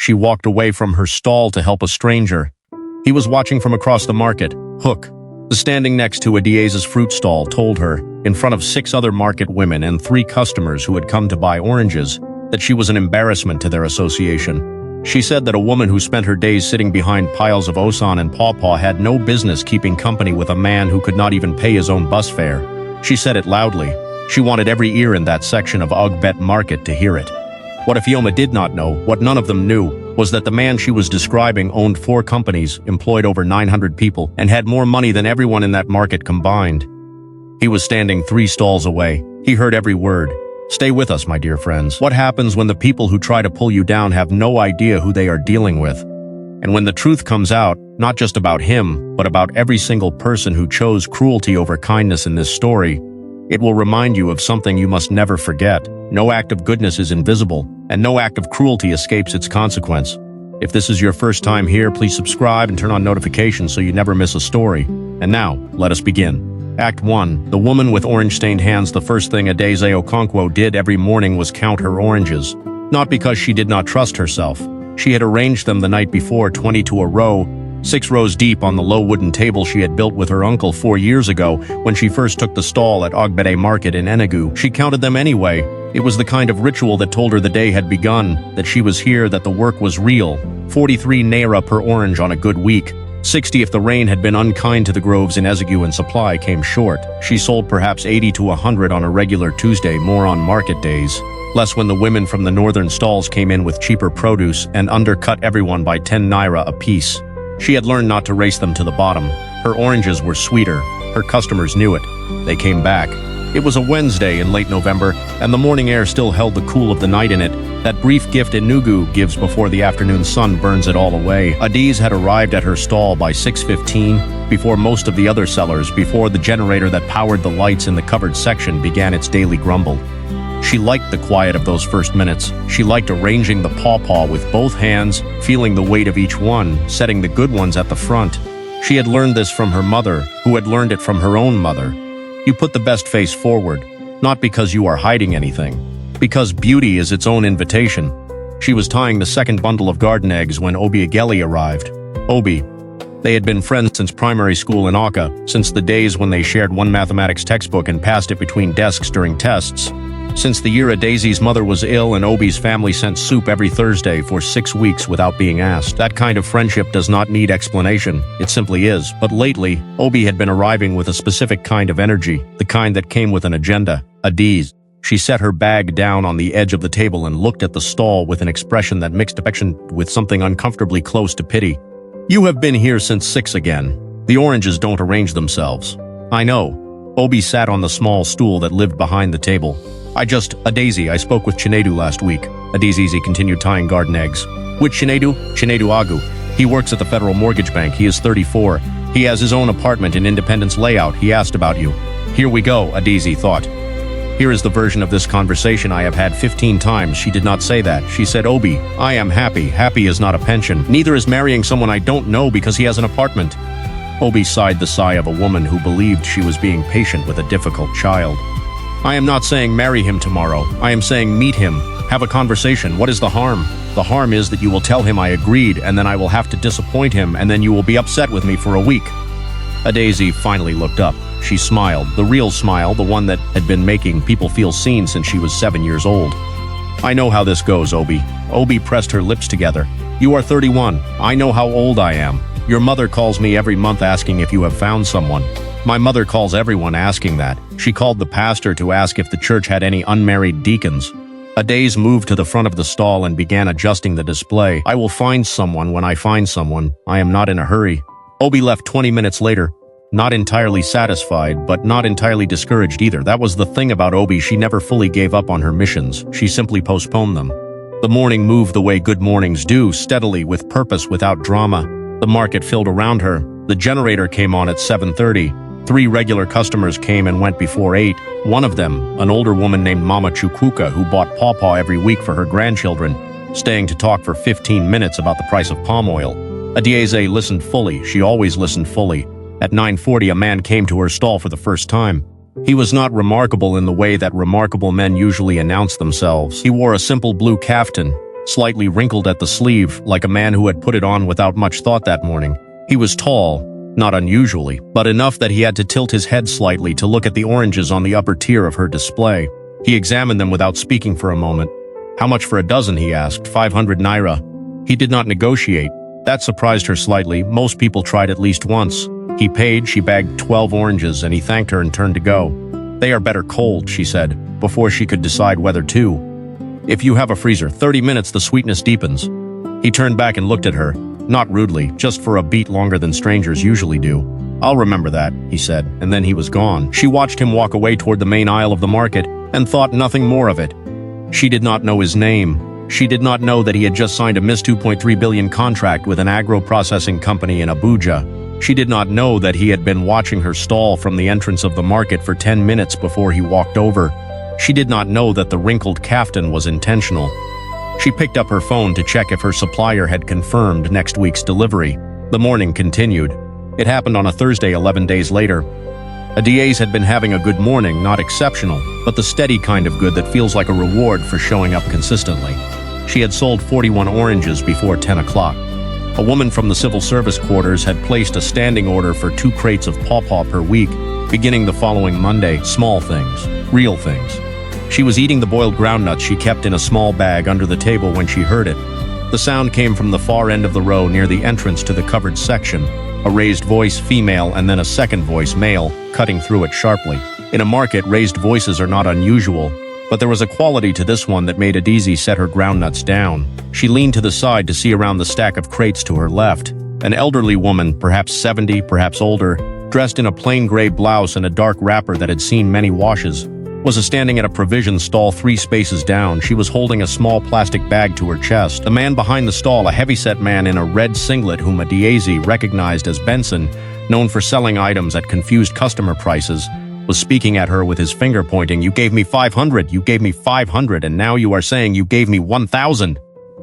She walked away from her stall to help a stranger. He was watching from across the market. Hook, standing next to Adieza's fruit stall, told her, in front of 6 other market women and 3 customers who had come to buy oranges, that she was an embarrassment to their association. She said that a woman who spent her days sitting behind piles of osan and pawpaw had no business keeping company with a man who could not even pay his own bus fare. She said it loudly. She wanted every ear in that section of Ugbet Market to hear it. What Ifeoma did not know, what none of them knew, was that the man she was describing owned 4 companies, employed over 900 people, and had more money than everyone in that market combined. He was standing 3 stalls away. He heard every word. Stay with us, my dear friends. What happens when the people who try to pull you down have no idea who they are dealing with? And when the truth comes out, not just about him, but about every single person who chose cruelty over kindness in this story, it will remind you of something you must never forget. No act of goodness is invisible, and no act of cruelty escapes its consequence. If this is your first time here, please subscribe and turn on notifications so you never miss a story. And now, let us begin. Act 1. The woman with orange-stained hands. The first thing Adeze Okonkwo did every morning was count her oranges. Not because she did not trust herself. She had arranged them the night before, 20 to a row, 6 rows deep on the low wooden table she had built with her uncle 4 years ago when she first took the stall at Ogbete Market in Enugu. She counted them anyway. It was the kind of ritual that told her the day had begun, that she was here, that the work was real. 43 naira per orange on a good week. 60 if the rain had been unkind to the groves in Ezigu and supply came short. She sold perhaps 80 to 100 on a regular Tuesday, more on market days. Less when the women from the northern stalls came in with cheaper produce and undercut everyone by 10 naira apiece. She had learned not to race them to the bottom. Her oranges were sweeter. Her customers knew it. They came back. It was a Wednesday in late November, and the morning air still held the cool of the night in it, that brief gift Enugu gives before the afternoon sun burns it all away. Adiz had arrived at her stall by 6:15, before most of the other sellers, before the generator that powered the lights in the covered section began its daily grumble. She liked the quiet of those first minutes. She liked arranging the pawpaw with both hands, feeling the weight of each one, setting the good ones at the front. She had learned this from her mother, who had learned it from her own mother. You put the best face forward, not because you are hiding anything, because beauty is its own invitation. She was tying the second bundle of garden eggs when Obi Ageli arrived. Obi. They had been friends since primary school in Aka, since the days when they shared one mathematics textbook and passed it between desks during tests. Since the year Adezi's mother was ill and Obi's family sent soup every Thursday for 6 weeks without being asked. That kind of friendship does not need explanation, it simply is. But lately, Obi had been arriving with a specific kind of energy, the kind that came with an agenda. Adiz. She set her bag down on the edge of the table and looked at the stall with an expression that mixed affection with something uncomfortably close to pity. You have been here since 6 again. The oranges don't arrange themselves. I know. Obi sat on the small stool that lived behind the table. Adezi, I spoke with Chinedu last week. Adizizi continued tying garden eggs. Which Chinedu? Chinedu Agu. He works at the Federal Mortgage Bank. He is 34. He has his own apartment in Independence Layout. He asked about you. Here we go, Adizi thought. Here is the version of this conversation I have had 15 times. She did not say that. She said, Obi, I am happy. Happy is not a pension. Neither is marrying someone I don't know because he has an apartment. Obi sighed the sigh of a woman who believed she was being patient with a difficult child. I am not saying marry him tomorrow. I am saying meet him. Have a conversation. What is the harm? The harm is that you will tell him I agreed, and then I will have to disappoint him, and then you will be upset with me for a week. Adezi finally looked up. She smiled, the real smile, the one that had been making people feel seen since she was 7 years old. I know how this goes, Obi. Obi pressed her lips together. You are 31. I know how old I am. Your mother calls me every month asking if you have found someone. My mother calls everyone asking that. She called the pastor to ask if the church had any unmarried deacons. Adez moved to the front of the stall and began adjusting the display. I will find someone when I find someone. I am not in a hurry. Obi left 20 minutes later, not entirely satisfied, but not entirely discouraged either. That was the thing about Obi, she never fully gave up on her missions. She simply postponed them. The morning moved the way good mornings do, steadily, with purpose, without drama. The market filled around her. The generator came on at 7:30. 3 regular customers came and went before 8. One of them, an older woman named Mama Chukwuka, who bought pawpaw every week for her grandchildren, staying to talk for 15 minutes about the price of palm oil. Adieze listened fully. She always listened fully. At 9:40, a man came to her stall for the first time. He was not remarkable in the way that remarkable men usually announce themselves. He wore a simple blue kaftan, slightly wrinkled at the sleeve, like a man who had put it on without much thought that morning. He was tall, not unusually, but enough that he had to tilt his head slightly to look at the oranges on the upper tier of her display. He examined them without speaking for a moment. "How much for a dozen?" he asked. 500 naira. He did not negotiate. That surprised her slightly. Most people tried at least once. He paid, she bagged 12 oranges, and he thanked her and turned to go. "They are better cold," she said, before she could decide whether to. "If you have a freezer, 30 minutes the sweetness deepens." He turned back and looked at her, not rudely, just for a beat longer than strangers usually do. "I'll remember that," he said, and then he was gone. She watched him walk away toward the main aisle of the market and thought nothing more of it. She did not know his name. She did not know that he had just signed a Ms. 2.3 billion contract with an agro-processing company in Abuja. She did not know that he had been watching her stall from the entrance of the market for 10 minutes before he walked over. She did not know that the wrinkled kaftan was intentional. She picked up her phone to check if her supplier had confirmed next week's delivery. The morning continued. It happened on a Thursday 11 days later. Adiez had been having a good morning, not exceptional, but the steady kind of good that feels like a reward for showing up consistently. She had sold 41 oranges before 10 o'clock. A woman from the civil service quarters had placed a standing order for 2 crates of pawpaw per week, beginning the following Monday. Small things, real things. She was eating the boiled groundnuts she kept in a small bag under the table when she heard it. The sound came from the far end of the row near the entrance to the covered section. A raised voice, female, and then a second voice, male, cutting through it sharply. In a market, raised voices are not unusual, but there was a quality to this one that made Adizi set her groundnuts down. She leaned to the side to see around the stack of crates to her left. An elderly woman, perhaps 70, perhaps older, dressed in a plain gray blouse and a dark wrapper that had seen many washes, was standing at a provision stall 3 spaces down. She was holding a small plastic bag to her chest. The man behind the stall, a heavyset man in a red singlet whom Adiezi recognized as Benson, known for selling items at confused customer prices, was speaking at her with his finger pointing. "You gave me 500, you gave me 500, and now you are saying you gave me 1,000.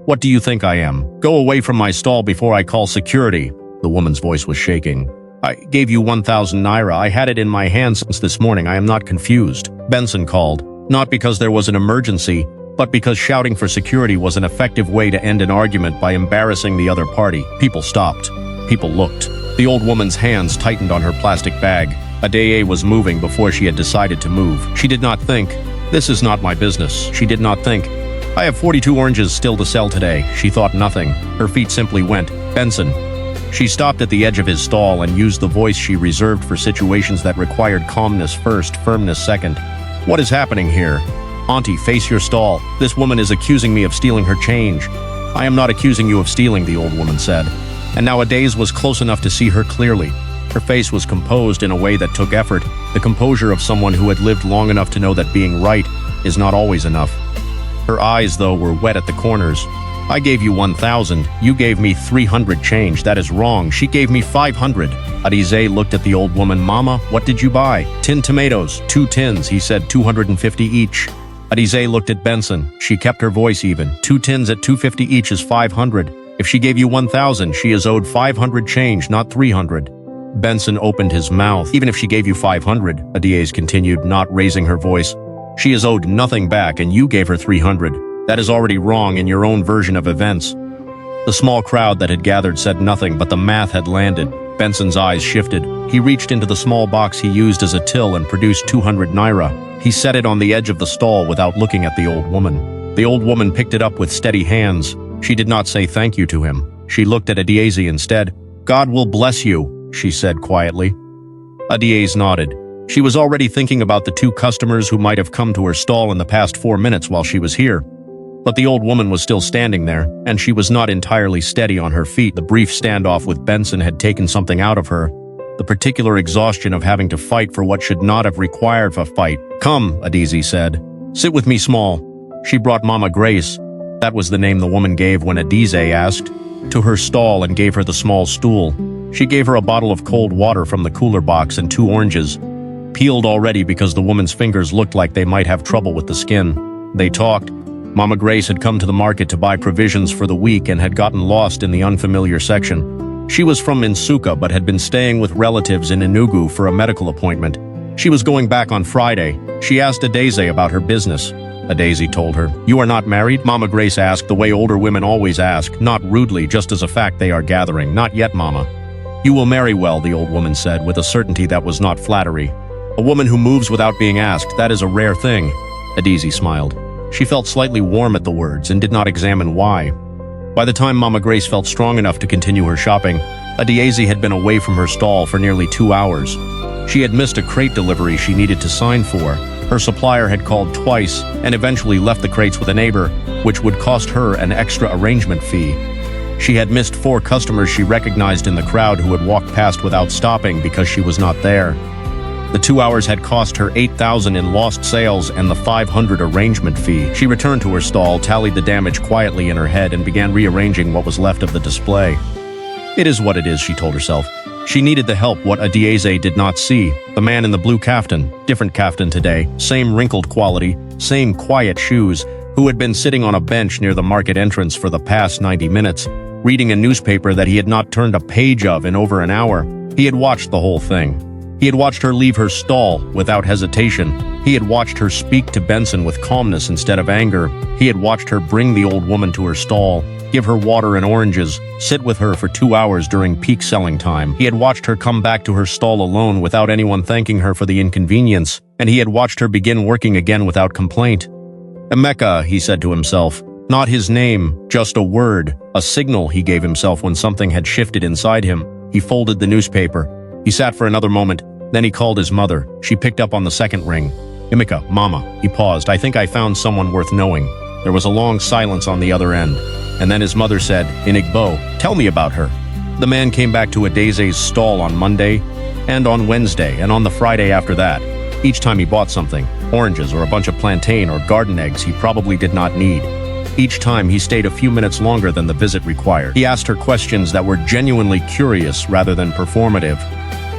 What do you think I am? Go away from my stall before I call security." The woman's voice was shaking. "I gave you 1,000 naira. I had it in my hand since this morning. I am not confused." Benson called, not because there was an emergency, but because shouting for security was an effective way to end an argument by embarrassing the other party. People stopped. People looked. The old woman's hands tightened on her plastic bag. Adeye was moving before she had decided to move. She did not think, "This is not my business." She did not think, "I have 42 oranges still to sell today." She thought nothing. Her feet simply went, "Benson." She stopped at the edge of his stall and used the voice she reserved for situations that required calmness first, firmness second. "What is happening here? Auntie, face your stall. This woman is accusing me of stealing her change." "I am not accusing you of stealing," the old woman said. And now Adeze was close enough to see her clearly. Her face was composed in a way that took effort, the composure of someone who had lived long enough to know that being right is not always enough. Her eyes, though, were wet at the corners. "I gave you 1,000. You gave me 300 change. That is wrong. She gave me 500. Adize looked at the old woman. "Mama, what did you buy?" "Tin tomatoes. 2 tins," he said, 250 each. Adize looked at Benson. She kept her voice even. 2 tins at 250 each is 500. If she gave you 1,000, she is owed 500 change, not 300. Benson opened his mouth. "Even if she gave you 500, Adize continued, not raising her voice, "she is owed nothing back and you gave her 300. That is already wrong in your own version of events." The small crowd that had gathered said nothing, but the math had landed. Benson's eyes shifted. He reached into the small box he used as a till and produced 200 naira. He set it on the edge of the stall without looking at the old woman. The old woman picked it up with steady hands. She did not say thank you to him. She looked at Adieze instead. "God will bless you," she said quietly. Adieze nodded. She was already thinking about the 2 customers who might have come to her stall in the past 4 minutes while she was here. But the old woman was still standing there, and she was not entirely steady on her feet. The brief standoff with Benson had taken something out of her. The particular exhaustion of having to fight for what should not have required a fight. "Come," Adize said. "Sit with me, small." She brought Mama Grace. That was the name the woman gave when Adize asked, to her stall and gave her the small stool. She gave her a bottle of cold water from the cooler box and 2 oranges, peeled already because the woman's fingers looked like they might have trouble with the skin. They talked. Mama Grace had come to the market to buy provisions for the week and had gotten lost in the unfamiliar section. She was from Nsukka but had been staying with relatives in Enugu for a medical appointment. She was going back on Friday. She asked Adeze about her business. Daisy told her. You are not married? Mama Grace asked the way older women always ask, not rudely, just as a fact they are gathering. Not yet, Mama. You will marry well, the old woman said, with a certainty that was not flattery. A woman who moves without being asked, that is a rare thing. Daisy smiled. She felt slightly warm at the words and did not examine why. By the time Mama Grace felt strong enough to continue her shopping, Daisy had been away from her stall for nearly 2 hours. She had missed a crate delivery she needed to sign for. Her supplier had called twice and eventually left the crates with a neighbor, which would cost her an extra arrangement fee. She had missed 4 customers she recognized in the crowd who had walked past without stopping because she was not there. The 2 hours had cost her $8,000 in lost sales and the $500 arrangement fee. She returned to her stall, tallied the damage quietly in her head, and began rearranging what was left of the display. It is what it is, she told herself. She needed the help what Daisy did not see. The man in the blue kaftan, different kaftan today, same wrinkled quality, same quiet shoes, who had been sitting on a bench near the market entrance for the past 90 minutes, reading a newspaper that he had not turned a page of in over an hour. He had watched the whole thing. He had watched her leave her stall without hesitation. He had watched her speak to Benson with calmness instead of anger. He had watched her bring the old woman to her stall, give her water and oranges, sit with her for 2 hours during peak selling time. He had watched her come back to her stall alone without anyone thanking her for the inconvenience, and he had watched her begin working again without complaint. Emeka, he said to himself. Not his name, just a word, a signal he gave himself when something had shifted inside him. He folded the newspaper. He sat for another moment, then he called his mother. She picked up on the second ring. Emeka, Mama. He paused. I think I found someone worth knowing. There was a long silence on the other end. And then his mother said, in Igbo, tell me about her. The man came back to Daisy's stall on Monday, and on Wednesday, and on the Friday after that. Each time he bought something, oranges or a bunch of plantain or garden eggs he probably did not need. Each time he stayed a few minutes longer than the visit required. He asked her questions that were genuinely curious rather than performative.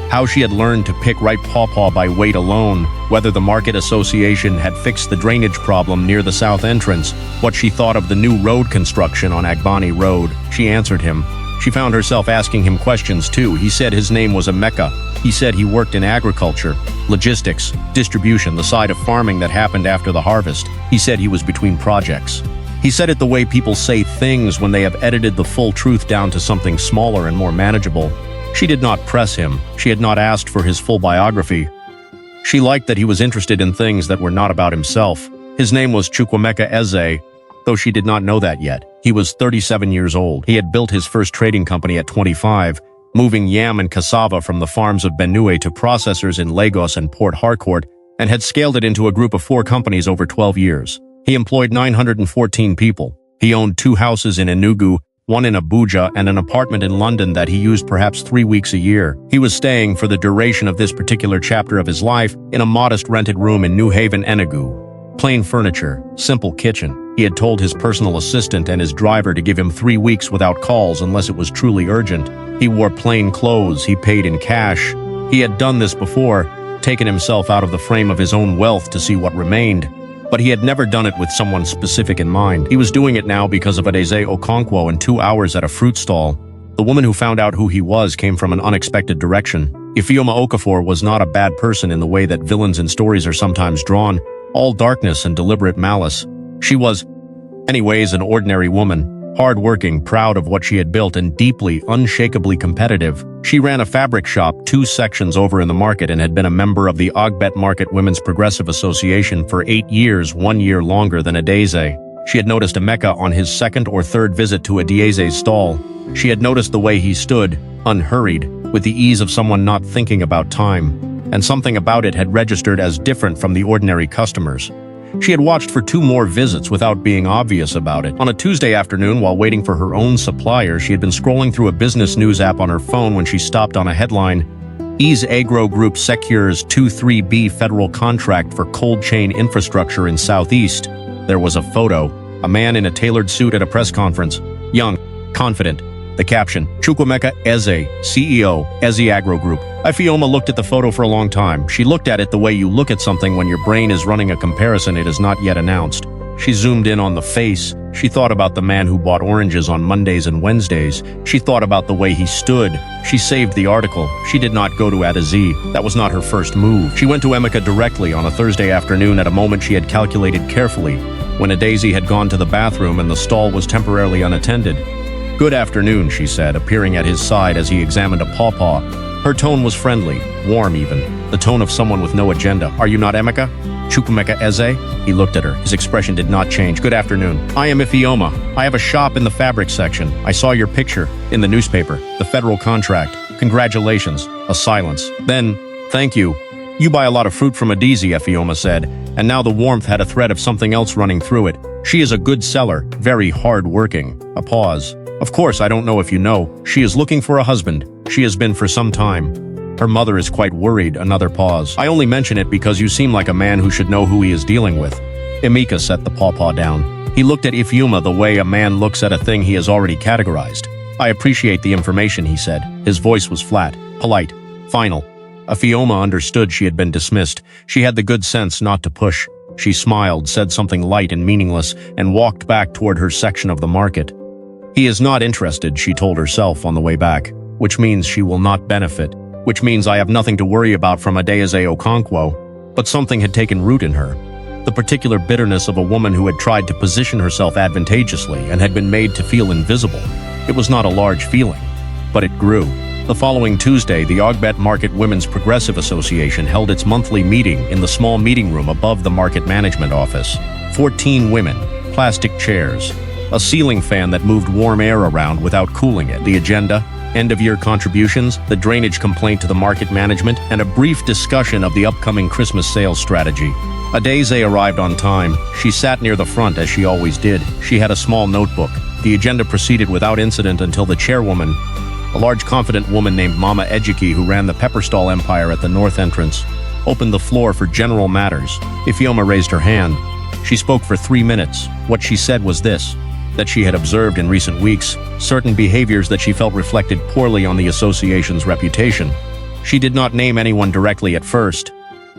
How she had learned to pick right pawpaw by weight alone, whether the market association had fixed the drainage problem near the south entrance, what she thought of the new road construction on Agbani Road. She answered him. She found herself asking him questions too. He said his name was Emeka. He said he worked in agriculture, logistics, distribution, the side of farming that happened after the harvest. He said he was between projects. He said it the way people say things when they have edited the full truth down to something smaller and more manageable. She did not press him. She had not asked for his full biography. She liked that he was interested in things that were not about himself. His name was Chukwemeka Eze, though she did not know that yet. He was 37 years old. He had built his first trading company at 25, moving yam and cassava from the farms of Benue to processors in Lagos and Port Harcourt, and had scaled it into a group of 4 companies over 12 years. He employed 914 people. He owned 2 houses in Enugu, 1 in Abuja, and an apartment in London that he used perhaps 3 weeks a year. He was staying for the duration of this particular chapter of his life in a modest rented room in New Haven, Enugu. Plain furniture, simple kitchen. He had told his personal assistant and his driver to give him 3 weeks without calls unless it was truly urgent. He wore plain clothes. He paid in cash. He had done this before, taken himself out of the frame of his own wealth to see what remained. But he had never done it with someone specific in mind. He was doing it now because of Adeze Okonkwo and 2 hours at a fruit stall. The woman who found out who he was came from an unexpected direction. Ifeoma Okafor was not a bad person in the way that villains in stories are sometimes drawn, all darkness and deliberate malice. She was, anyways, an ordinary woman, hard-working, proud of what she had built, and deeply, unshakably competitive. She ran a fabric shop 2 sections over in the market and had been a member of the Ogbet Market Women's Progressive Association for 8 years, 1 year longer than Adeze. She had noticed Emeka on his 2nd or 3rd visit to Adeze's stall. She had noticed the way he stood, unhurried, with the ease of someone not thinking about time, and something about it had registered as different from the ordinary customers. She had watched for 2 more visits without being obvious about it. On a Tuesday afternoon, while waiting for her own supplier, she had been scrolling through a business news app on her phone when she stopped on a headline, Ease Agro Group secures 23B federal contract for cold chain infrastructure in Southeast. There was a photo, a man in a tailored suit at a press conference, young, confident. The caption, Chukwemeka Eze, CEO, Eze Agro Group. Ifeoma looked at the photo for a long time. She looked at it the way you look at something when your brain is running a comparison it is not yet announced. She zoomed in on the face. She thought about the man who bought oranges on Mondays and Wednesdays. She thought about the way he stood. She saved the article. She did not go to A to Z. That was not her first move. She went to Emeka directly on a Thursday afternoon at a moment she had calculated carefully, when Adaeze had gone to the bathroom and the stall was temporarily unattended. "Good afternoon," she said, appearing at his side as he examined a pawpaw. Her tone was friendly, warm even, the tone of someone with no agenda. "Are you not Emeka? Chukwuemeka Eze?" He looked at her. His expression did not change. "Good afternoon. I am Ifeoma. I have a shop in the fabric section. I saw your picture in the newspaper. The federal contract. Congratulations." A silence. Then, "Thank you. You buy a lot of fruit from Adaeze," Ifeoma said, and now the warmth had a thread of something else running through it. "She is a good seller, very hard-working." A pause. "Of course, I don't know if you know. She is looking for a husband. She has been for some time. Her mother is quite worried." Another pause. "I only mention it because you seem like a man who should know who he is dealing with." Emeka set the pawpaw down. He looked at Ifeoma the way a man looks at a thing he has already categorized. "I appreciate the information," he said. His voice was flat, polite, final. Ifeoma understood she had been dismissed. She had the good sense not to push. She smiled, said something light and meaningless, and walked back toward her section of the market. "He is not interested," she told herself on the way back, which means she will not benefit, which means I have nothing to worry about from Adaeze Okonkwo. But something had taken root in her. The particular bitterness of a woman who had tried to position herself advantageously and had been made to feel invisible. It was not a large feeling, but it grew. The following Tuesday, the Ogbet Market Women's Progressive Association held its monthly meeting in the small meeting room above the market management office. 14 women, plastic chairs, a ceiling fan that moved warm air around without cooling it. The agenda: end-of-year contributions, the drainage complaint to the market management, and a brief discussion of the upcoming Christmas sales strategy. Adaeze arrived on time. She sat near the front as she always did. She had a small notebook. The agenda proceeded without incident until the chairwoman, a large confident woman named Mama Ejike who ran the pepper stall empire at the north entrance, opened the floor for general matters. Ifeoma raised her hand. She spoke for 3 minutes. What she said was this: that she had observed in recent weeks certain behaviors that she felt reflected poorly on the association's reputation. She did not name anyone directly at first.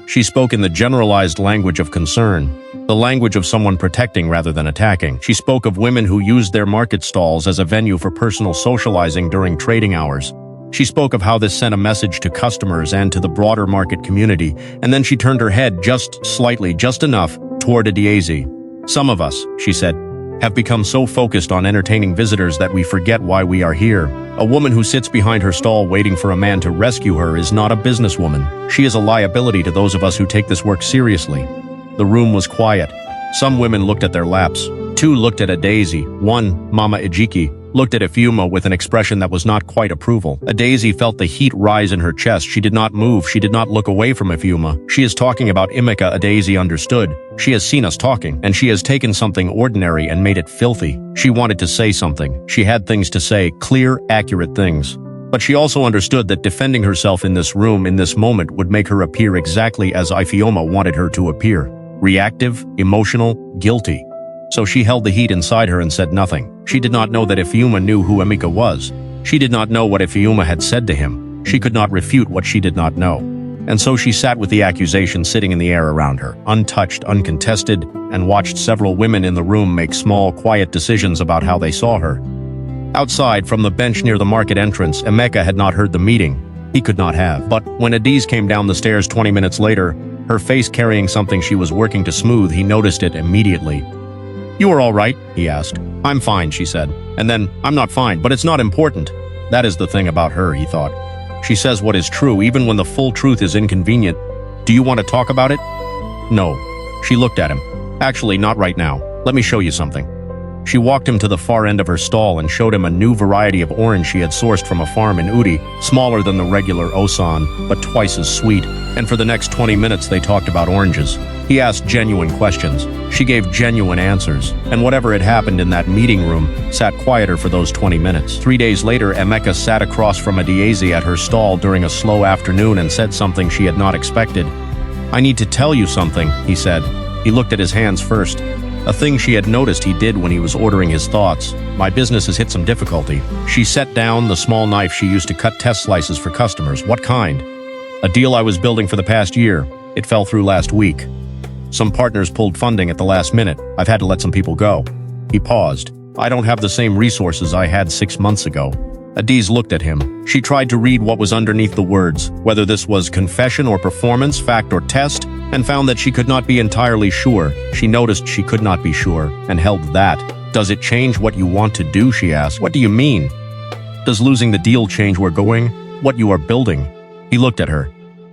She spoke in the generalized language of concern, the language of someone protecting rather than attacking. She spoke of women who used their market stalls as a venue for personal socializing during trading hours. She spoke of how this sent a message to customers and to the broader market community, and then she turned her head just slightly, just enough, toward Adaeze. "Some of us," she said, "have become so focused on entertaining visitors that we forget why we are here. A woman who sits behind her stall waiting for a man to rescue her is not a businesswoman. She is a liability to those of us who take this work seriously." The room was quiet. Some women looked at their laps. 2 looked at Adaeze. 1, Mama Ejike, looked at Ifeoma with an expression that was not quite approval. Adaeze felt the heat rise in her chest. She did not move. She did not look away from Ifeoma. "She is talking about Emeka," Adaeze understood. "She has seen us talking, and she has taken something ordinary and made it filthy." She wanted to say something. She had things to say, clear, accurate things. But she also understood that defending herself in this room in this moment would make her appear exactly as Ifeoma wanted her to appear: reactive, emotional, guilty. So she held the heat inside her and said nothing. She did not know that Ifeoma knew who Emeka was. She did not know what Ifeoma had said to him. She could not refute what she did not know. And so she sat with the accusation sitting in the air around her, untouched, uncontested, and watched several women in the room make small, quiet decisions about how they saw her. Outside, from the bench near the market entrance, Emeka had not heard the meeting. He could not have. But when Adaeze came down the stairs 20 minutes later, her face carrying something she was working to smooth, he noticed it immediately. "You are all right?" he asked. "I'm fine," she said. And then, "I'm not fine, but it's not important." That is the thing about her, he thought. She says what is true even when the full truth is inconvenient. "Do you want to talk about it?" "No." She looked at him. "Actually, not right now. Let me show you something." She walked him to the far end of her stall and showed him a new variety of orange she had sourced from a farm in Udi, smaller than the regular Osan, but twice as sweet. And for the next 20 minutes they talked about oranges. He asked genuine questions. She gave genuine answers. And whatever had happened in that meeting room sat quieter for those 20 minutes. 3 days later, Emeka sat across from Adaeze at her stall during a slow afternoon and said something she had not expected. "I need to tell you something," he said. He looked at his hands first. A thing she had noticed he did when he was ordering his thoughts. "My business has hit some difficulty." She set down the small knife she used to cut test slices for customers. "What kind?" "A deal I was building for the past year. It fell through last week." Some partners pulled funding at the last minute. I've had to let some people go." He paused. "I don't have the same resources I had 6 months ago." Adiz looked at him. She tried to read what was underneath the words, whether this was confession or performance, fact or test, and found that she could not be entirely sure. She noticed she could not be sure, and held that. "Does it change what you want to do?" she asked. "What do you mean? Does losing the deal change where going? What you are building?" He looked at her.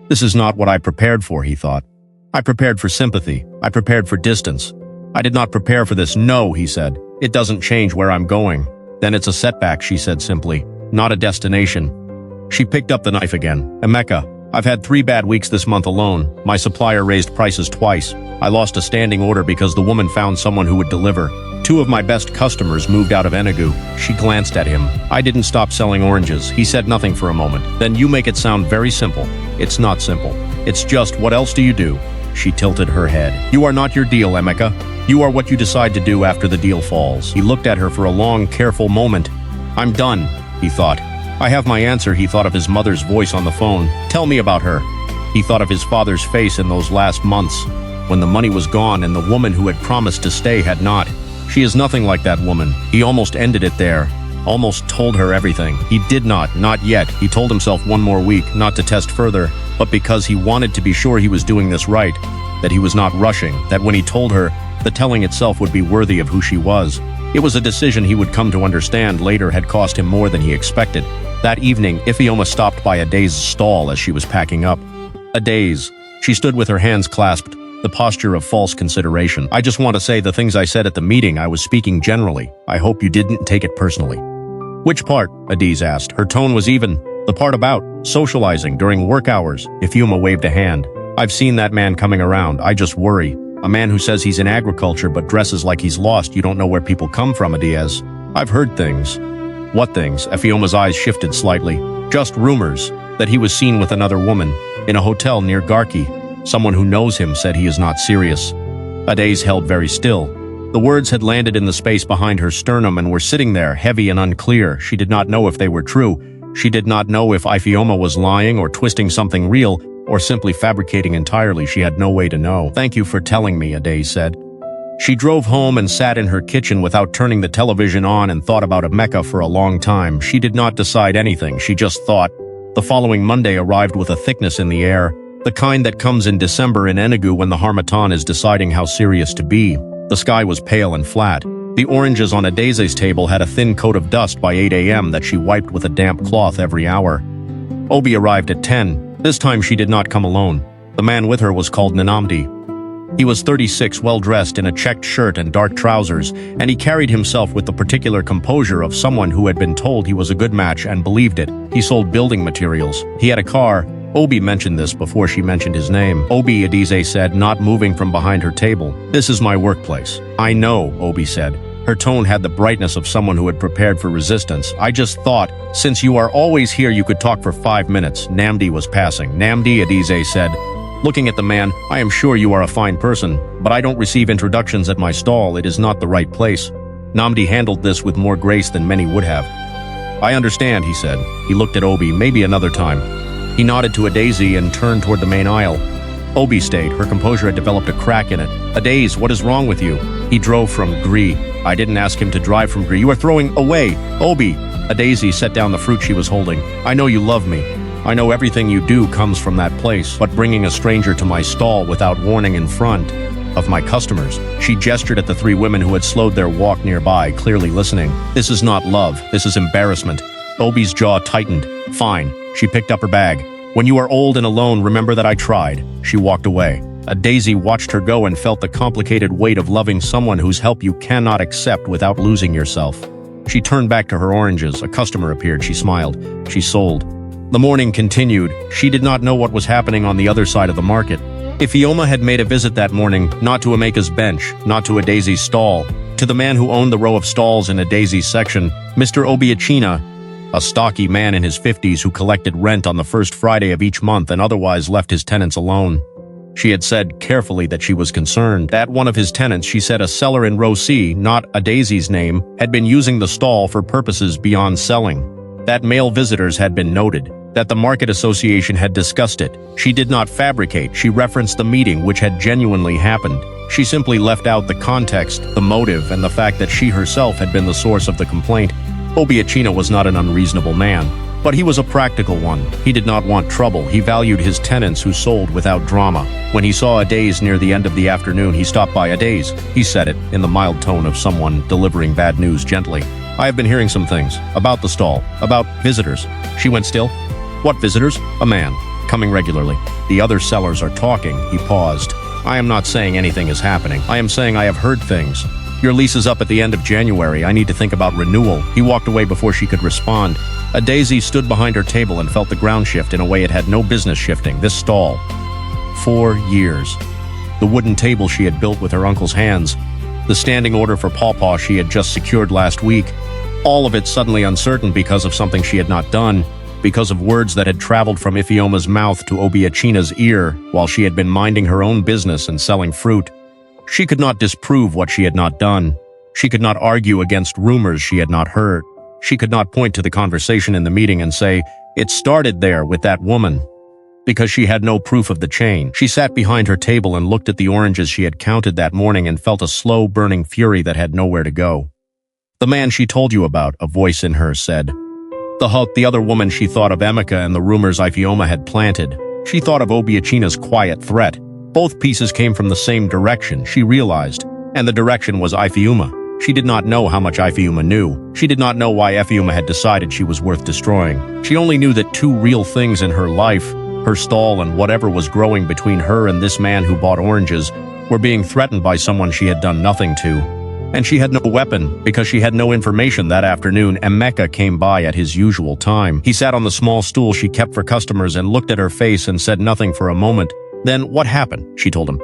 "This is not what I prepared for," he thought. "I prepared for sympathy. I prepared for distance. I did not prepare for this." "No," he said. "It doesn't change where I'm going." "Then it's a setback," she said simply. "Not a destination." She picked up the knife again. "Emeka, I've had 3 bad weeks this month alone. My supplier raised prices twice. I lost a standing order because the woman found someone who would deliver. 2 of my best customers moved out of Enugu." She glanced at him. "I didn't stop selling oranges." He said nothing for a moment. "Then you make it sound very simple." "It's not simple. It's just, what else do you do?" She tilted her head. "You are not your deal, Emeka. You are what you decide to do after the deal falls." He looked at her for a long, careful moment. "I'm done," he thought. "I have my answer." He thought of his mother's voice on the phone. "Tell me about her." He thought of his father's face in those last months, when the money was gone and the woman who had promised to stay had not. She is nothing like that woman. He almost ended it there. Almost told her everything. He did not yet. He told himself 1 more week, not to test further, but because he wanted to be sure he was doing this right, that he was not rushing, that when he told her, the telling itself would be worthy of who she was. It was a decision he would come to understand later had cost him more than he expected. That evening, Ifeoma stopped by Adaz's stall as she was packing up. Adaz. She stood with her hands clasped, the posture of false consideration. "I just want to say the things I said at the meeting. I was speaking generally. I hope you didn't take it personally." "Which part?" Adiz asked. Her tone was even. "The part about socializing during work hours." Ifeoma waved a hand. "I've seen that man coming around. I just worry. A man who says he's in agriculture but dresses like he's lost. You don't know where people come from, Adiz." "I've heard things." "What things?" Ifeoma's eyes shifted slightly. "Just rumors. That he was seen with another woman. In a hotel near Garki. Someone who knows him said he is not serious." Adaz held very still. The words had landed in the space behind her sternum and were sitting there, heavy and unclear. She did not know if they were true. She did not know if Ifeoma was lying or twisting something real, or simply fabricating entirely. She had no way to know. "Thank you for telling me," Adaz said. She drove home and sat in her kitchen without turning the television on and thought about Emeka for a long time. She did not decide anything, she just thought. The following Monday arrived with a thickness in the air, the kind that comes in December in Enugu when the harmattan is deciding how serious to be. The sky was pale and flat. The oranges on Adaz's table had a thin coat of dust by 8 a.m. that she wiped with a damp cloth every hour. Obi arrived at 10. This time she did not come alone. The man with her was called Nnamdi. He was 36, well-dressed in a checked shirt and dark trousers, and he carried himself with the particular composure of someone who had been told he was a good match and believed it. He sold building materials. He had a car. Obi mentioned this before she mentioned his name. "Obi," Adize said, not moving from behind her table. "This is my workplace." "I know," Obi said. Her tone had the brightness of someone who had prepared for resistance. "I just thought, since you are always here, you could talk for 5 minutes. Nnamdi was passing. "Nnamdi," Adize said. Looking at the man, "I am sure you are a fine person, but I don't receive introductions at my stall. It is not the right place." Nnamdi handled this with more grace than many would have. "I understand," he said. He looked at Obi. "Maybe another time." He nodded to Adaze and turned toward the main aisle. Obi stayed. Her composure had developed a crack in it. "Adaze, what is wrong with you?" "He drove from Gree." "I didn't ask him to drive from Gree. You are throwing away." "Obi." Adaze set down the fruit she was holding. "I know you love me. I know everything you do comes from that place, but bringing a stranger to my stall without warning in front of my customers." She gestured at the 3 women who had slowed their walk nearby, clearly listening. "This is not love. This is embarrassment." Obi's jaw tightened. "Fine." She picked up her bag. "When you are old and alone, remember that I tried." She walked away. Adaze watched her go and felt the complicated weight of loving someone whose help you cannot accept without losing yourself. She turned back to her oranges. A customer appeared. She smiled. She sold. The morning continued. She did not know what was happening on the other side of the market. Ifeoma had made a visit that morning, not to Emeka's bench, not to Adaze's stall, to the man who owned the row of stalls in Adaze's section, Mr. Obiachina, a stocky man in his 50s who collected rent on the first Friday of each month and otherwise left his tenants alone. She had said carefully that she was concerned. That one of his tenants, she said a seller in row C, not Adaze's name, had been using the stall for purposes beyond selling. That male visitors had been noted. that the Market Association had discussed it. She did not fabricate, she referenced the meeting which had genuinely happened. She simply left out the context, the motive, and the fact that she herself had been the source of the complaint. Obiacina was not an unreasonable man, but he was a practical one. He did not want trouble. He valued his tenants who sold without drama. When he saw Adaze near the end of the afternoon, he stopped by. Adaze, he said it, in the mild tone of someone delivering bad news gently. I have been hearing some things. About the stall. About visitors. She went still. What visitors? A man. Coming regularly. The other sellers are talking. He paused. I am not saying anything is happening. I am saying I have heard things. Your lease is up at the end of January. I need to think about renewal. He walked away before she could respond. Adaze stood behind her table and felt the ground shift in a way it had no business shifting. This stall. 4 years. The wooden table she had built with her uncle's hands. The standing order for pawpaw she had just secured last week. All of it suddenly uncertain because of something she had not done, because of words that had traveled from Ifeoma's mouth to Obiacina's ear while she had been minding her own business and selling fruit. She could not disprove what she had not done. She could not argue against rumors she had not heard. She could not point to the conversation in the meeting and say, it started there with that woman. Because she had no proof of the chain. She sat behind her table and looked at the oranges she had counted that morning and felt a slow burning fury that had nowhere to go. The man she told you about, a voice in her said. The other woman she thought of Emeka and the rumors Ifeoma had planted. She thought of Obiacina's quiet threat. Both pieces came from the same direction, she realized, and the direction was Ifeoma. She did not know how much Ifeoma knew. She did not know why Ifeoma had decided she was worth destroying. She only knew that two real things in her life, her stall and whatever was growing between her and this man who bought oranges, were being threatened by someone she had done nothing to. And she had no weapon, because she had no information that afternoon. Emeka came by at his usual time. He sat on the small stool she kept for customers and looked at her face and said nothing for a moment. Then, what happened? She told him.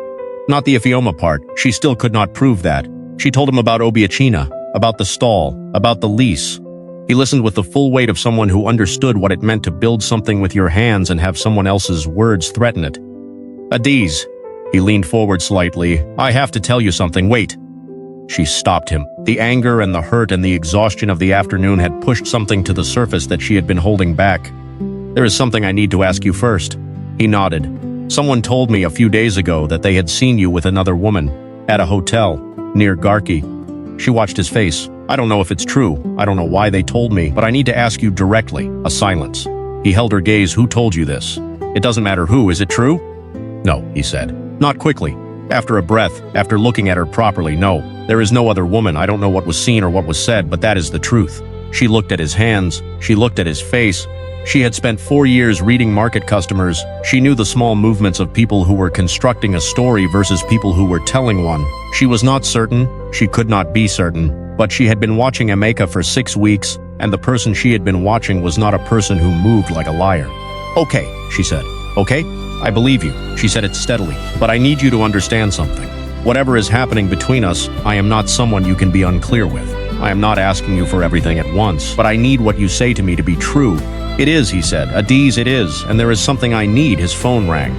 Not the Ifeoma part. She still could not prove that. She told him about Obiacina, about the stall, about the lease. He listened with the full weight of someone who understood what it meant to build something with your hands and have someone else's words threaten it. Adaze. He leaned forward slightly. I have to tell you something. Wait. She stopped him. The anger and the hurt and the exhaustion of the afternoon had pushed something to the surface that she had been holding back. There is something I need to ask you first. He nodded. Someone told me a few days ago that they had seen you with another woman at a hotel near Garki. She watched his face. I don't know if it's true. I don't know why they told me, but I need to ask you directly. A silence. He held her gaze. Who told you this? It doesn't matter who. Is it true? No, he said. Not quickly. After a breath, after looking at her properly, no. There is no other woman. I don't know what was seen or what was said, but that is the truth. She looked at his hands. She looked at his face. She had spent 4 years reading market customers. She knew the small movements of people who were constructing a story versus people who were telling one. She was not certain. She could not be certain. But she had been watching Emeka for 6 weeks, and the person she had been watching was not a person who moved like a liar. Okay, she said. Okay? I believe you. She said it steadily. But I need you to understand something. Whatever is happening between us, I am not someone you can be unclear with. I am not asking you for everything at once, but I need what you say to me to be true. It is, he said. Adaze, it is, and there is something I need. His phone rang.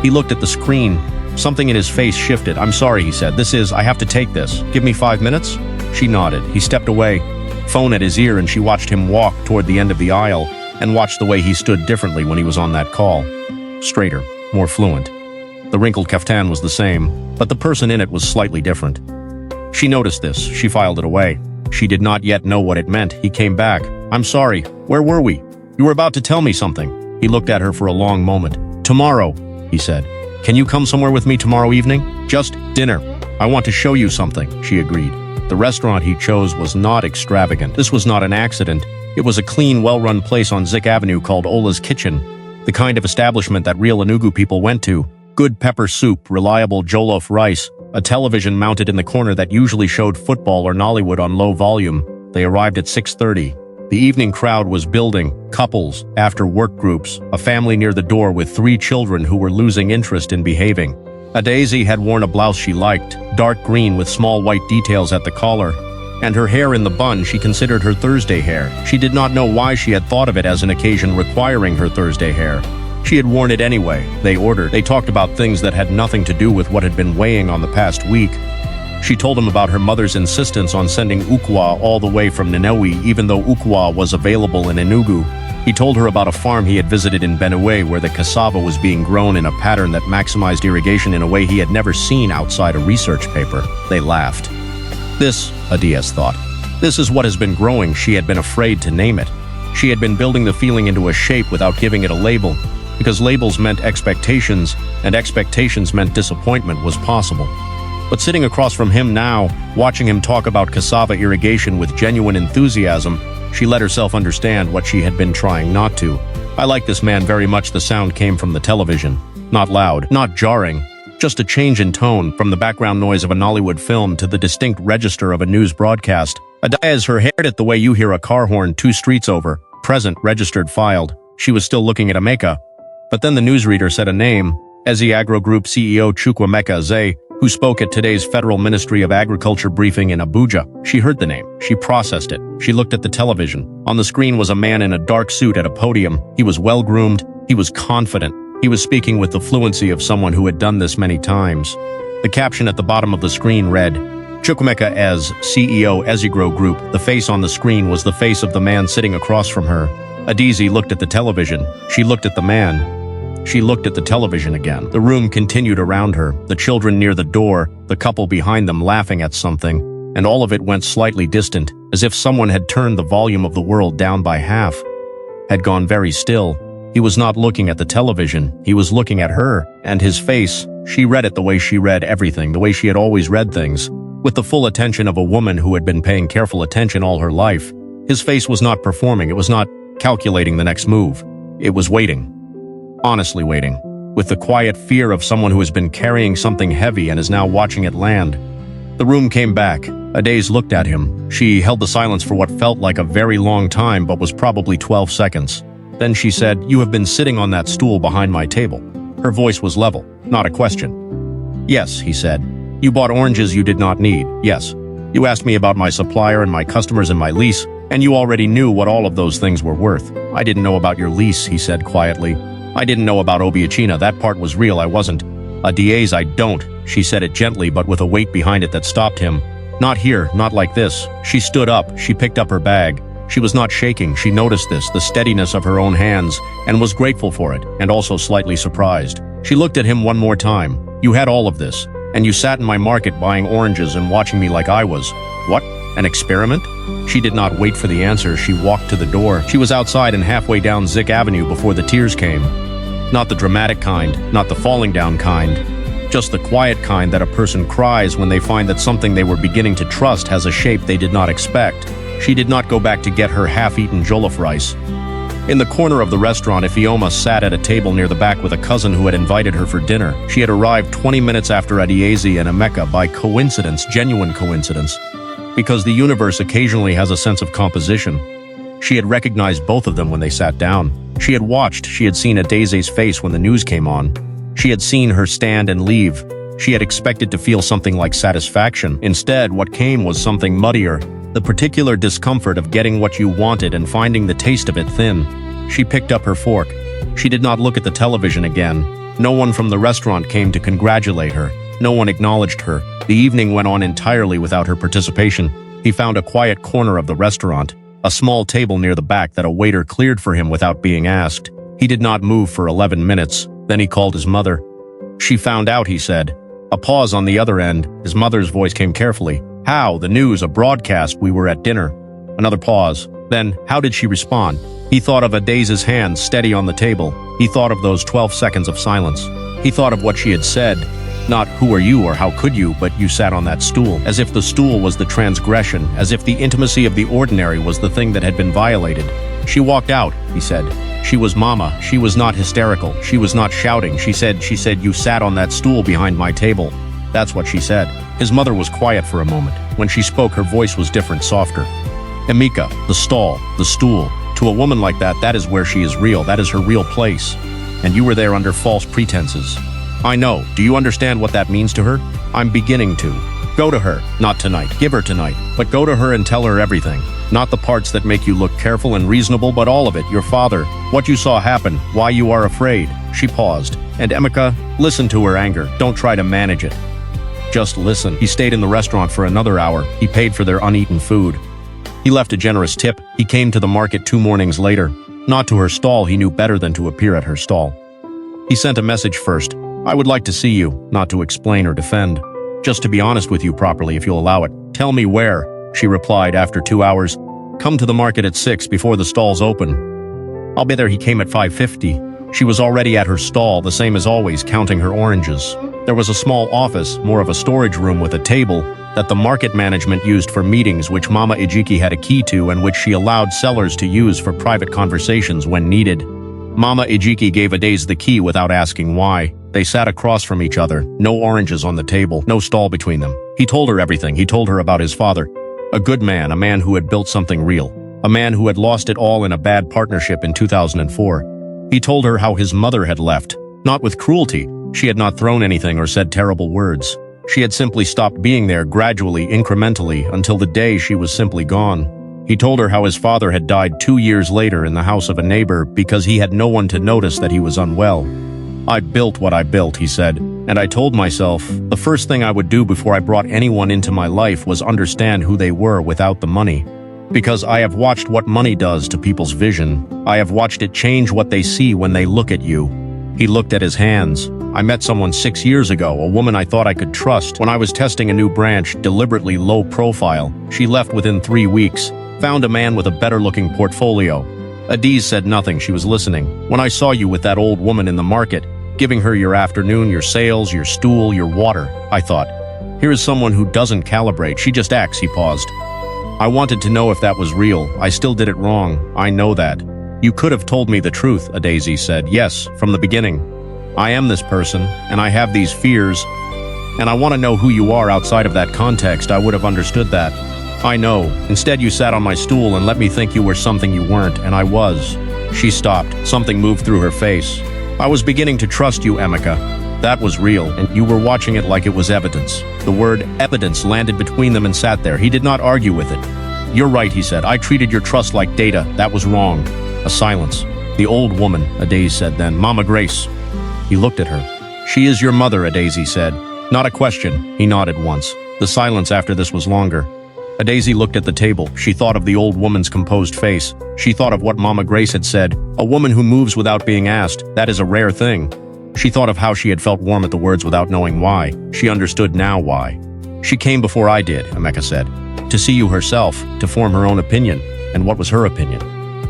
He looked at the screen. Something in his face shifted. I'm sorry, he said. I have to take this. Give me 5 minutes? She nodded. He stepped away, phone at his ear, and she watched him walk toward the end of the aisle and watched the way he stood differently when he was on that call. Straighter, more fluent. The wrinkled kaftan was the same, but the person in it was slightly different. She noticed this. She filed it away. She did not yet know what it meant. He came back. I'm sorry. Where were we? You were about to tell me something. He looked at her for a long moment. Tomorrow, he said. Can you come somewhere with me tomorrow evening? Just dinner. I want to show you something, she agreed. The restaurant he chose was not extravagant. This was not an accident. It was a clean, well-run place on Zik Avenue called Ola's Kitchen. The kind of establishment that real Enugu people went to. Good pepper soup, reliable jollof rice, a television mounted in the corner that usually showed football or Nollywood on low volume. They arrived at 6:30. The evening crowd was building, couples, after-work groups, a family near the door with 3 children who were losing interest in behaving. Adaze had worn a blouse she liked, dark green with small white details at the collar, and her hair in the bun she considered her Thursday hair. She did not know why she had thought of it as an occasion requiring her Thursday hair. She had worn it anyway. They ordered. They talked about things that had nothing to do with what had been weighing on the past week. She told him about her mother's insistence on sending ukwa all the way from Nnewi even though ukwa was available in Enugu. He told her about a farm he had visited in Benue where the cassava was being grown in a pattern that maximized irrigation in a way he had never seen outside a research paper. They laughed. This, Adiez thought, this is what has been growing. She had been afraid to name it. She had been building the feeling into a shape without giving it a label, because labels meant expectations, and expectations meant disappointment was possible. But sitting across from him now, watching him talk about cassava irrigation with genuine enthusiasm, she let herself understand what she had been trying not to. I like this man very much. The sound came from the television. Not loud, not jarring, just a change in tone from the background noise of a Nollywood film to the distinct register of a news broadcast. Adiez, her hair it the way you hear a car horn 2 streets over. Present, registered, filed. She was still looking at Emeka. But then the newsreader said a name, Eze Agro Group CEO Chukwuemeka Eze, who spoke at today's Federal Ministry of Agriculture briefing in Abuja. She heard the name. She processed it. She looked at the television. On the screen was a man in a dark suit at a podium. He was well-groomed. He was confident. He was speaking with the fluency of someone who had done this many times. The caption at the bottom of the screen read, Chukwuemeka Eze, CEO Ezigro Group. The face on the screen was the face of the man sitting across from her. Adizi looked at the television. She looked at the man. She looked at the television again. The room continued around her, the children near the door, the couple behind them laughing at something, and all of it went slightly distant, as if someone had turned the volume of the world down by half. Had gone very still. He was not looking at the television, he was looking at her, and his face, she read it the way she read everything, the way she had always read things, with the full attention of a woman who had been paying careful attention all her life. His face was not performing, it was not calculating the next move. It was waiting. Honestly waiting, with the quiet fear of someone who has been carrying something heavy and is now watching it land. The room came back. Adiez looked at him. She held the silence for what felt like a very long time but was probably 12 seconds. Then she said, "You have been sitting on that stool behind my table." Her voice was level, not a question. "Yes," he said. "You bought oranges you did not need, yes. You asked me about my supplier and my customers and my lease, and you already knew what all of those things were worth." "I didn't know about your lease," he said quietly. "I didn't know about Obiachina, that part was real, I wasn't." "Adiez, I don't." She said it gently but with a weight behind it that stopped him. "Not here, not like this." She stood up, she picked up her bag. She was not shaking, she noticed this, the steadiness of her own hands, and was grateful for it, and also slightly surprised. She looked at him one more time. "You had all of this, and you sat in my market buying oranges and watching me like I was. What? An experiment?" She did not wait for the answer, she walked to the door. She was outside and halfway down Zik Avenue before the tears came. Not the dramatic kind, not the falling down kind, just the quiet kind that a person cries when they find that something they were beginning to trust has a shape they did not expect. She did not go back to get her half-eaten jollof rice. In the corner of the restaurant, Ifeoma sat at a table near the back with a cousin who had invited her for dinner. She had arrived 20 minutes after Adiez and Emeka by coincidence, genuine coincidence, because the universe occasionally has a sense of composition. She had recognized both of them when they sat down. She had watched, she had seen Adiez's face when the news came on. She had seen her stand and leave. She had expected to feel something like satisfaction. Instead, what came was something muddier, the particular discomfort of getting what you wanted and finding the taste of it thin. She picked up her fork. She did not look at the television again. No one from the restaurant came to congratulate her. No one acknowledged her. The evening went on entirely without her participation. He found a quiet corner of the restaurant, a small table near the back that a waiter cleared for him without being asked. He did not move for 11 minutes. Then he called his mother. "She found out," he said. A pause on the other end. His mother's voice came carefully. "How? The news, a broadcast, we were at dinner." Another pause. Then, how did she respond? He thought of Adiez's hands steady on the table. He thought of those 12 seconds of silence. He thought of what she had said. Not "who are you" or "how could you," but "you sat on that stool," as if the stool was the transgression, as if the intimacy of the ordinary was the thing that had been violated. "She walked out," he said. "She was Mama. She was not hysterical. She was not shouting. She said, you sat on that stool behind my table." That's what she said. His mother was quiet for a moment. When she spoke, her voice was different, softer. "Emeka, the stall, the stool. To a woman like that, that is where she is real. That is her real place. And you were there under false pretenses. I know. Do you understand what that means to her? I'm beginning to. Go to her. Not tonight. Give her tonight. But go to her and tell her everything. Not the parts that make you look careful and reasonable, but all of it. Your father. What you saw happen. Why you are afraid." She paused. "And Emeka, listen to her anger. Don't try to manage it. Just listen." He stayed in the restaurant for another hour. He paid for their uneaten food. He left a generous tip. He came to the market 2 mornings later. Not to her stall, he knew better than to appear at her stall. He sent a message first. I would like to see you, not to explain or defend. Just to be honest with you properly, if you'll allow it. Tell me where, she replied after 2 hours. Come to the market at 6 before the stalls open. I'll be there. He came at 5:50. She was already at her stall, the same as always, counting her oranges. There was a small office, more of a storage room with a table, that the market management used for meetings, which Mama Ejiki had a key to and which she allowed sellers to use for private conversations when needed. Mama Ejiki gave Adaze the key without asking why. They sat across from each other, no oranges on the table, no stall between them. He told her everything. He told her about his father. A good man, a man who had built something real. A man who had lost it all in a bad partnership in 2004. He told her how his mother had left. Not with cruelty. She had not thrown anything or said terrible words. She had simply stopped being there gradually, incrementally, until the day she was simply gone. He told her how his father had died 2 years later in the house of a neighbor because he had no one to notice that he was unwell. I built what I built, he said, and I told myself the first thing I would do before I brought anyone into my life was understand who they were without the money. Because I have watched what money does to people's vision. I have watched it change what they see when they look at you. He looked at his hands. I met someone 6 years ago, a woman I thought I could trust. When I was testing a new branch, deliberately low profile, she left within 3 weeks. Found a man with a better-looking portfolio. Adiz said nothing. She was listening. When I saw you with that old woman in the market, giving her your afternoon, your sales, your stool, your water, I thought, here is someone who doesn't calibrate. She just acts. He paused. I wanted to know if that was real. I still did it wrong. I know that. You could have told me the truth, Adaze said. Yes, from the beginning. I am this person, and I have these fears, and I want to know who you are outside of that context. I would have understood that. I know. Instead, you sat on my stool and let me think you were something you weren't, and I was. She stopped. Something moved through her face. I was beginning to trust you, Emeka. That was real, and you were watching it like it was evidence. The word evidence landed between them and sat there. He did not argue with it. You're right, he said. I treated your trust like data. That was wrong. A silence. The old woman, Adaze said then. Mama Grace. He looked at her. She is your mother, Adaze said. Not a question. He nodded once. The silence after this was longer. Adaze looked at the table. She thought of the old woman's composed face. She thought of what Mama Grace had said. A woman who moves without being asked. That is a rare thing. She thought of how she had felt warm at the words without knowing why. She understood now why. She came before I did, Emeka said. To see you herself, to form her own opinion. And what was her opinion?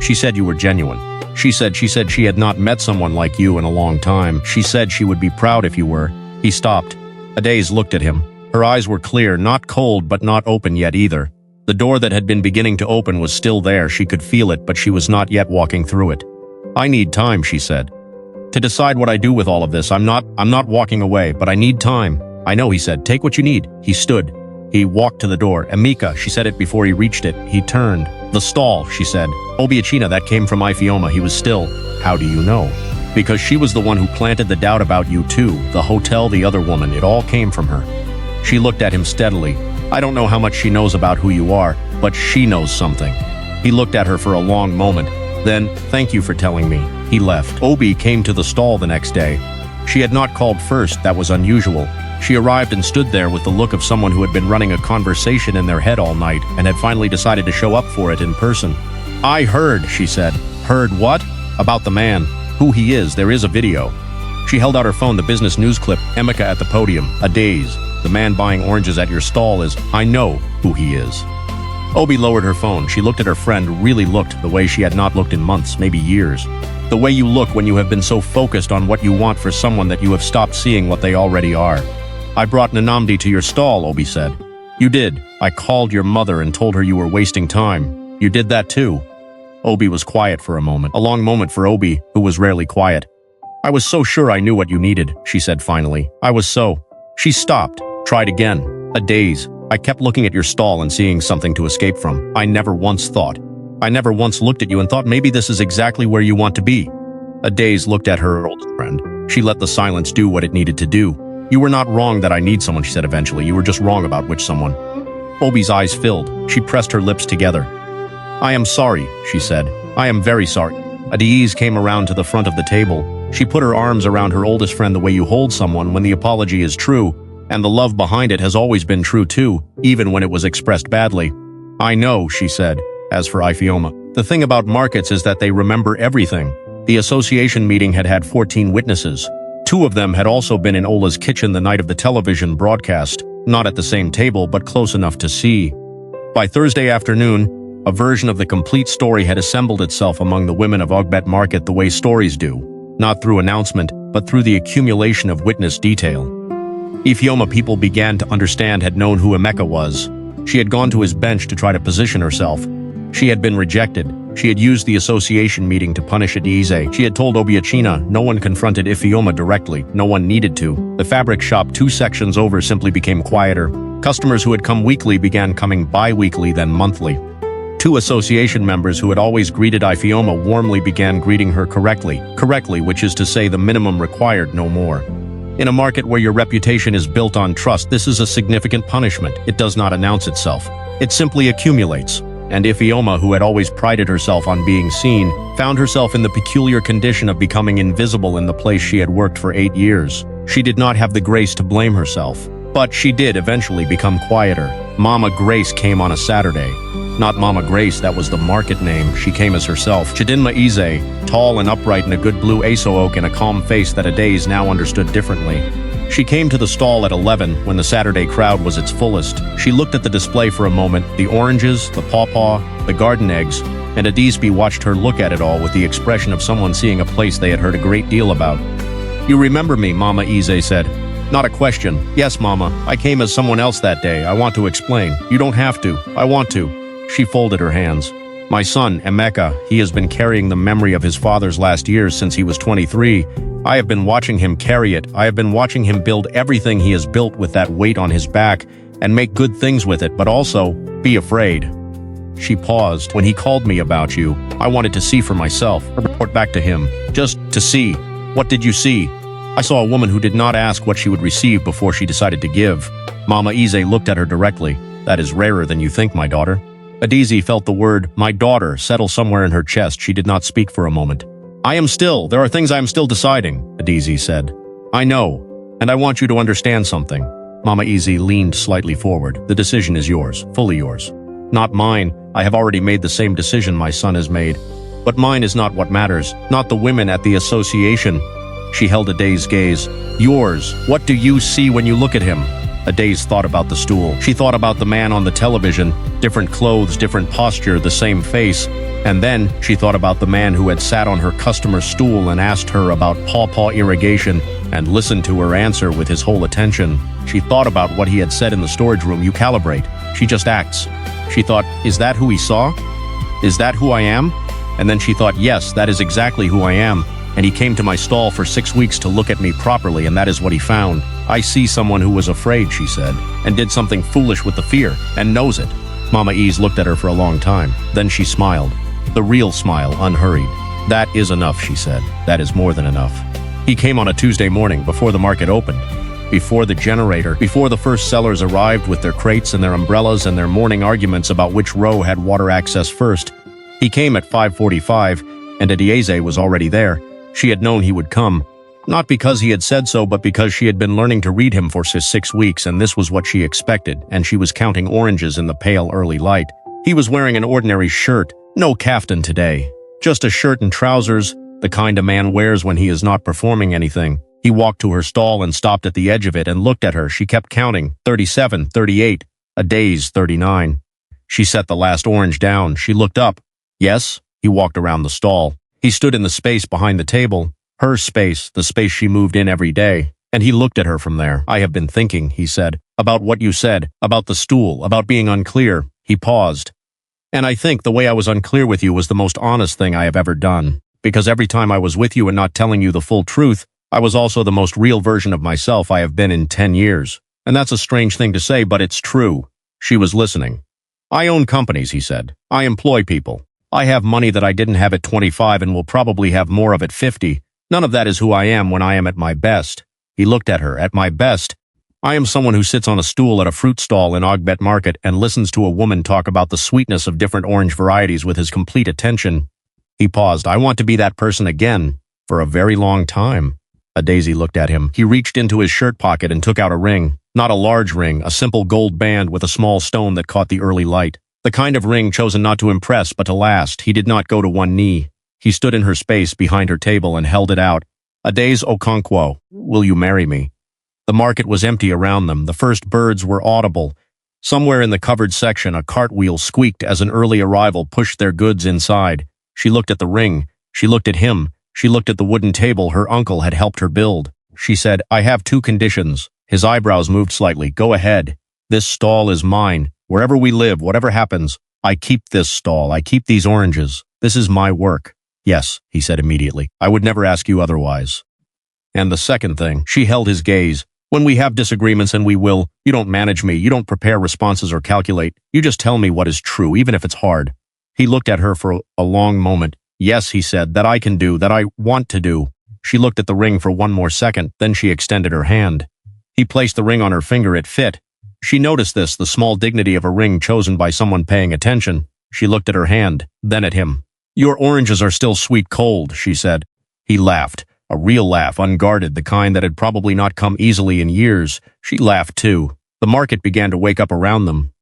She said you were genuine. She said she had not met someone like you in a long time. She said she would be proud if you were. He stopped. Adaze looked at him. Her eyes were clear, not cold but not open yet either. The door that had been beginning to open was still there. She could feel it, but she was not yet walking through it. I need time, she said. To decide what I do with all of this. I'm not walking away, but I need time. I know, he said. Take what you need. He stood. He walked to the door. Emeka, she said it before he reached it. He turned. The stall, she said. Obiachina, that came from Ifeoma. He was still. How do you know? Because she was the one who planted the doubt about you too. The hotel, the other woman. It all came from her. She looked at him steadily. I don't know how much she knows about who you are, but she knows something. He looked at her for a long moment. Then, thank you for telling me. He left. Obi came to the stall the next day. She had not called first. That was unusual. She arrived and stood there with the look of someone who had been running a conversation in their head all night and had finally decided to show up for it in person. I heard, she said. Heard what? About the man. Who he is. There is a video. She held out her phone, the business news clip. Emeka at the podium. Adaze. The man buying oranges at your stall is. I know who he is. Obi lowered her phone. She looked at her friend, really looked the way she had not looked in months, maybe years. The way you look when you have been so focused on what you want for someone that you have stopped seeing what they already are. I brought Nanamdi to your stall, Obi said. You did. I called your mother and told her you were wasting time. You did that too. Obi was quiet for a moment, a long moment for Obi, who was rarely quiet. I was so sure I knew what you needed, she said finally. I was so. She stopped, tried again. Adaze. I kept looking at your stall and seeing something to escape from. I never once looked at you and thought maybe this is exactly where you want to be. Adaze looked at her oldest friend. She let the silence do what it needed to do. You were not wrong that I need someone, she said eventually. You were just wrong about which someone. Obi's eyes filled. She pressed her lips together. I am sorry, she said. I am very sorry. Adaze came around to the front of the table. She put her arms around her oldest friend the way you hold someone when the apology is true, and the love behind it has always been true too, even when it was expressed badly. I know, she said. As for Ifeoma, The thing about markets is that they remember everything. The association meeting had had 14 witnesses. 2 of them had also been in Ola's kitchen the night of the television broadcast, not at the same table but close enough to see. By Thursday afternoon, a version of the complete story had assembled itself among the women of Ogbet Market the way stories do, not through announcement, but through the accumulation of witness detail. Ifeoma people began to understand had known who Emeka was. She had gone to his bench to try to position herself. She had been rejected. She had used the association meeting to punish Adize. She had told Obiachina no one confronted Ifeoma directly, no one needed to. The fabric shop 2 sections over simply became quieter. Customers who had come weekly began coming bi-weekly, then monthly. 2 association members who had always greeted Ifeoma warmly began greeting her correctly, which is to say the minimum required, no more. In a market where your reputation is built on trust, this is a significant punishment. It does not announce itself. It simply accumulates. And Ifeoma, who had always prided herself on being seen, found herself in the peculiar condition of becoming invisible in the place she had worked for 8 years. She did not have the grace to blame herself. But she did eventually become quieter. Mama Grace came on a Saturday. Not Mama Grace, that was the market name. She came as herself. Chidinma Ize, tall and upright in a good blue aso oak and a calm face that Adaze now understood differently. She came to the stall at 11 when the Saturday crowd was its fullest. She looked at the display for a moment, the oranges, the pawpaw, the garden eggs, and Adisby watched her look at it all with the expression of someone seeing a place they had heard a great deal about. "You remember me," Mama Ize said. "Not a question. Yes, Mama, I came as someone else that day. I want to explain. You don't have to. I want to." She folded her hands. "My son, Emeka, he has been carrying the memory of his father's last years since he was 23. I have been watching him carry it. I have been watching him build everything he has built with that weight on his back and make good things with it, but also be afraid." She paused. "When he called me about you, I wanted to see for myself, report back to him, just to see. What did you see?" "I saw a woman who did not ask what she would receive before she decided to give." Mama Ize looked at her directly. "That is rarer than you think, my daughter." Adize felt the word, "my daughter," settle somewhere in her chest. She did not speak for a moment. There are things I am still deciding," Adize said. "I know, and I want you to understand something." Mama Ize leaned slightly forward. "The decision is yours, fully yours. Not mine. I have already made the same decision my son has made. But mine is not what matters, not the women at the association." She held Adaze's gaze. "Yours. What do you see when you look at him?" Adaze thought about the stool. She thought about the man on the television, different clothes, different posture, the same face. And then she thought about the man who had sat on her customer's stool and asked her about pawpaw irrigation and listened to her answer with his whole attention. She thought about what he had said in the storage room, "You calibrate. She just acts." She thought, "Is that who he saw? Is that who I am?" And then she thought, "Yes, that is exactly who I am. And he came to my stall for 6 weeks to look at me properly, and that is what he found. I see someone who was afraid," she said, "and did something foolish with the fear, and knows it." Mama Ease looked at her for a long time. Then she smiled. The real smile, unhurried. "That is enough," she said. "That is more than enough." He came on a Tuesday morning, before the market opened. Before the generator, before the first sellers arrived with their crates and their umbrellas and their morning arguments about which row had water access first. He came at 5:45, and Adieze was already there. She had known he would come. Not because he had said so, but because she had been learning to read him for 6 weeks, and this was what she expected, and she was counting oranges in the pale early light. He was wearing an ordinary shirt, no kaftan today. Just a shirt and trousers, the kind a man wears when he is not performing anything. He walked to her stall and stopped at the edge of it and looked at her. She kept counting. 37, 38, Adaze 39. She set the last orange down. She looked up. "Yes?" He walked around the stall. He stood in the space behind the table. Her space, the space she moved in every day. And he looked at her from there. "I have been thinking," he said, "about what you said, about the stool, about being unclear." He paused. "And I think the way I was unclear with you was the most honest thing I have ever done. Because every time I was with you and not telling you the full truth, I was also the most real version of myself I have been in 10 years. And that's a strange thing to say, but it's true." She was listening. "I own companies," he said. "I employ people. I have money that I didn't have at 25 and will probably have more of at 50. None of that is who I am when I am at my best." He looked at her. "At my best, I am someone who sits on a stool at a fruit stall in Ogbet Market and listens to a woman talk about the sweetness of different orange varieties with his complete attention." He paused. "I want to be that person again, for a very long time." Adaze looked at him. He reached into his shirt pocket and took out a ring. Not a large ring, a simple gold band with a small stone that caught the early light. The kind of ring chosen not to impress but to last. He did not go to one knee. He stood in her space behind her table and held it out. Adaeze Okonkwo, will you marry me? The market was empty around them. The first birds were audible. Somewhere in the covered section, a cartwheel squeaked as an early arrival pushed their goods inside. She looked at the ring. She looked at him. She looked at the wooden table her uncle had helped her build. She said, I have 2 conditions. His eyebrows moved slightly. Go ahead. This stall is mine. Wherever we live, whatever happens, I keep this stall. I keep these oranges. This is my work. Yes, he said immediately. I would never ask you otherwise. And the second thing, she held his gaze. When we have disagreements, and we will, you don't manage me. You don't prepare responses or calculate. You just tell me what is true, even if it's hard. He looked at her for a long moment. Yes, he said, that I can do, that I want to do. She looked at the ring for one more second, then she extended her hand. He placed the ring on her finger. It fit. She noticed this, the small dignity of a ring chosen by someone paying attention. She looked at her hand, then at him. Your oranges are still sweet cold, she said. He laughed, a real laugh, unguarded, the kind that had probably not come easily in years. She laughed too. The market began to wake up around them.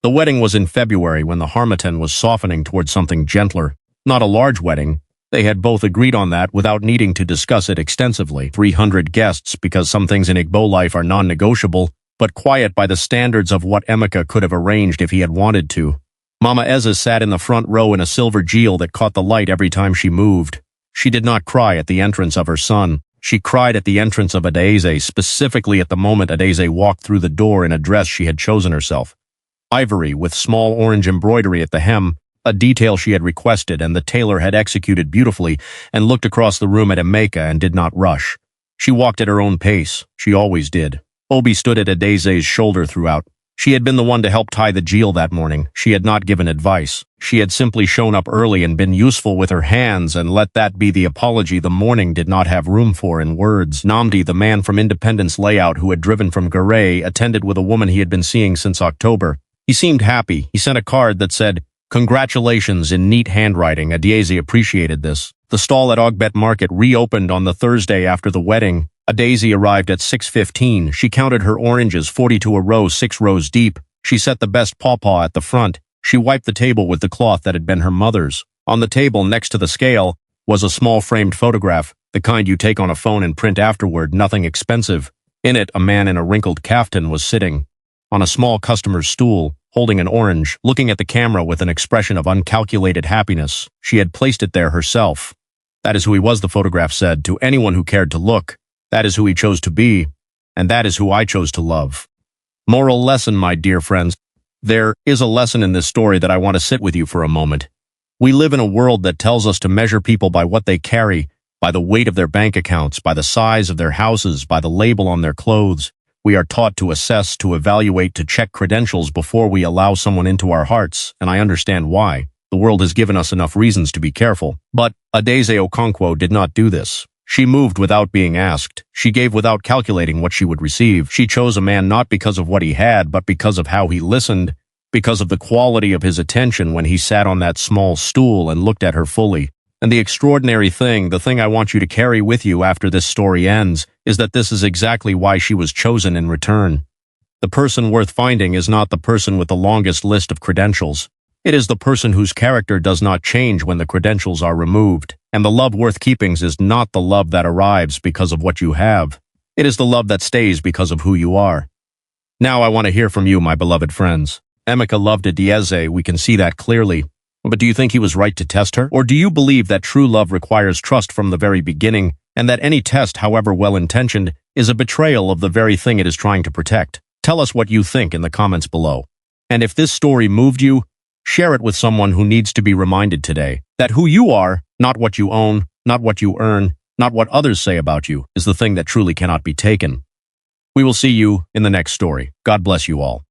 The wedding was in February when the harmattan was softening towards something gentler. Not a large wedding. They had both agreed on that without needing to discuss it extensively. 300 guests, because some things in Igbo life are non-negotiable, but quiet by the standards of what Emeka could have arranged if he had wanted to. Mama Eza sat in the front row in a silver jewel that caught the light every time she moved. She did not cry at the entrance of her son. She cried at the entrance of Adaeze, specifically at the moment Adaeze walked through the door in a dress she had chosen herself. Ivory, with small orange embroidery at the hem, a detail she had requested and the tailor had executed beautifully, and looked across the room at Emeka and did not rush. She walked at her own pace. She always did. Obi stood at Adaeze's shoulder throughout. She had been the one to help tie the jewel that morning. She had not given advice. She had simply shown up early and been useful with her hands, and let that be the apology the morning did not have room for in words. Namdi, the man from Independence Layout who had driven from Garay, attended with a woman he had been seeing since October. He seemed happy. He sent a card that said, Congratulations, in neat handwriting. Adaeze appreciated this. The stall at Ogbet Market reopened on the Thursday after the wedding. Adaeze arrived at 6:15. She counted her oranges, 42 a row, 6 rows deep. She set the best pawpaw at the front. She wiped the table with the cloth that had been her mother's. On the table next to the scale was a small framed photograph, the kind you take on a phone and print afterward, nothing expensive. In it, a man in a wrinkled kaftan was sitting on a small customer's stool, holding an orange, looking at the camera with an expression of uncalculated happiness. She had placed it there herself. That is who he was, the photograph said, to anyone who cared to look. That is who he chose to be, and that is who I chose to love. Moral lesson, my dear friends. There is a lesson in this story that I want to sit with you for a moment. We live in a world that tells us to measure people by what they carry, by the weight of their bank accounts, by the size of their houses, by the label on their clothes. We are taught to assess, to evaluate, to check credentials before we allow someone into our hearts, and I understand why. The world has given us enough reasons to be careful. But Adaeze Okonkwo did not do this. She moved without being asked. She gave without calculating what she would receive. She chose a man not because of what he had, but because of how he listened, because of the quality of his attention when he sat on that small stool and looked at her fully. And the extraordinary thing, the thing I want you to carry with you after this story ends, is that this is exactly why she was chosen in return. The person worth finding is not the person with the longest list of credentials. It is the person whose character does not change when the credentials are removed. And the love worth keeping is not the love that arrives because of what you have. It is the love that stays because of who you are. Now I want to hear from you, my beloved friends. Emeka loved Adaeze, we can see that clearly. But do you think he was right to test her? Or do you believe that true love requires trust from the very beginning, and that any test, however well-intentioned, is a betrayal of the very thing it is trying to protect? Tell us what you think in the comments below. And if this story moved you, share it with someone who needs to be reminded today that who you are, not what you own, not what you earn, not what others say about you, is the thing that truly cannot be taken. We will see you in the next story. God bless you all.